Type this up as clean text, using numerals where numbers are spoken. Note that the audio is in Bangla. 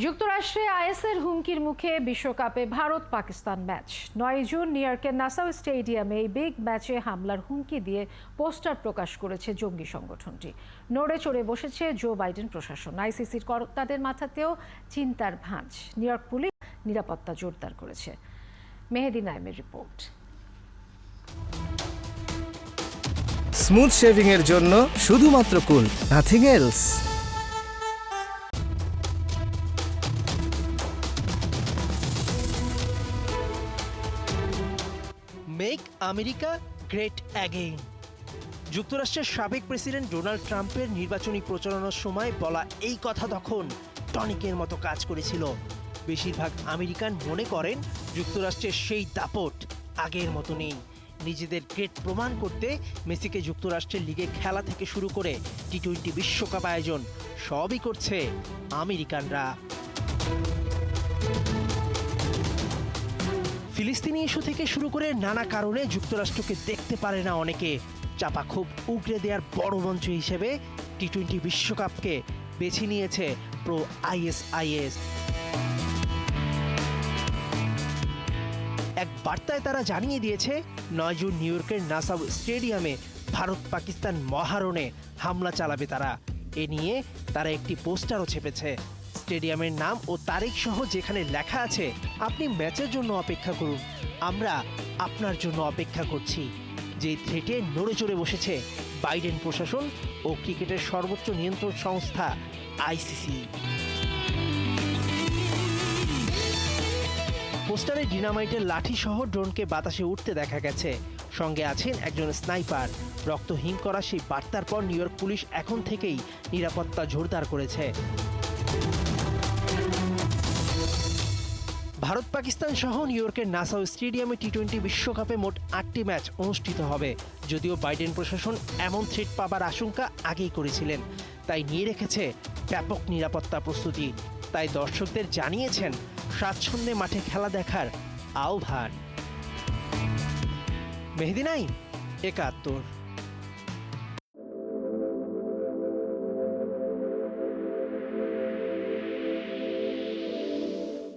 যুক্তরাষ্ট্রে আইএসের হুমকির মুখে বিশ্বকাপে Bharat Pakistan match ৯ June new ইয়র্কের নাসাউ স্টেডিয়ামে এই বিগ ম্যাচে হামলার হুমকি দিয়ে পোস্টার প্রকাশ করেছে জঙ্গি সংগঠনটি। নড়ে চড়ে বসেছে জো বাইডেন প্রশাসন। আইসিসির কর্তাদের মাথাতেও চিন্তার ভাঁজ। নিউ ইয়র্ক পুলিশ নিরাপত্তা জোরদার করেছে। মেহেদি নাইমের রিপোর্ট। স্মুথ শেভিং এর জন্য শুধুমাত্র cool, nothing else. Make America great again. যুক্তরাষ্ট্রের সাবেক প্রেসিডেন্ট ডোনাল্ড ট্রাম্পের নির্বাচনী প্রচারণার সময় বলা এই কথা তখন টনিকের মতো কাজ করেছিল। বেশিরভাগ আমেরিকান মনে করেন যুক্তরাষ্ট্রের সেই দাপট আগের মতো নেই। নিজেদের গ্রেট প্রমাণ করতে মেসিকে যুক্তরাষ্ট্রের লিগে খেলা থেকে শুরু করে টি-20 বিশ্বকাপ আয়োজন সবই করছে আমেরিকানরা। ফিলিস্তিনি ইস্যু থেকে শুরু করে নানা কারণে যুক্তরাষ্ট্রকে দেখতে পারে না অনেকে। চাপা খুব উগরে দেওয়ার বড় মঞ্চ হিসেবে টি-20 বিশ্বকাপকে বেছে নিয়েছে প্রো আইএসআইএস। এক বার্তায় তারা জানিয়ে দিয়েছে ৯ জুন নিউ ইয়র্কের নাসাউ স্টেডিয়ামে ভারত পাকিস্তান মহারণে হামলা চালাবে তারা। এ নিয়ে তারা একটি পোস্টারও ছেপেছে। স্টেডিয়ামের নাম ও তারিখ সহ যেখানে লেখা আছে, আপনি ম্যাচের জন্য অপেক্ষা করুন, আমরা আপনার জন্য অপেক্ষা করছি। যে থ্রেটে নড়ে চড়ে বসেছে বাইডেন প্রশাসন ও ক্রিকেটের সর্বোচ্চ নিয়ন্ত্রণ সংস্থা আইসিসি। পোস্টারে ডিনামাইটের লাঠি সহ ড্রোনকে বাতাসে উঠতে দেখা গেছে। সঙ্গে আছেন একজন স্নাইপার। রক্তহীন করা সেই বার্তার পর নিউ ইয়র্ক পুলিশ এখন থেকেই নিরাপত্তা জোরদার করেছে। ভারত পাকিস্তান সহ নিউ ইয়র্কের নাসাউ স্টেডিয়ামে টি-20 বিশ্বকাপে মোট 8টি ম্যাচ অনুষ্ঠিত হবে। যদিও বাইডেন প্রশাসন এমন থ্রেট পাবার আশঙ্কা আগেই করেছিলেন, তাই নিয়ে রেখেছে ব্যাপক নিরাপত্তা প্রস্তুতি। তাই দর্শকদের জানিয়েছেন স্বাচ্ছন্দ্যে মাঠে খেলা দেখার আহ্বান। মেহেদি নাইম, ৭১।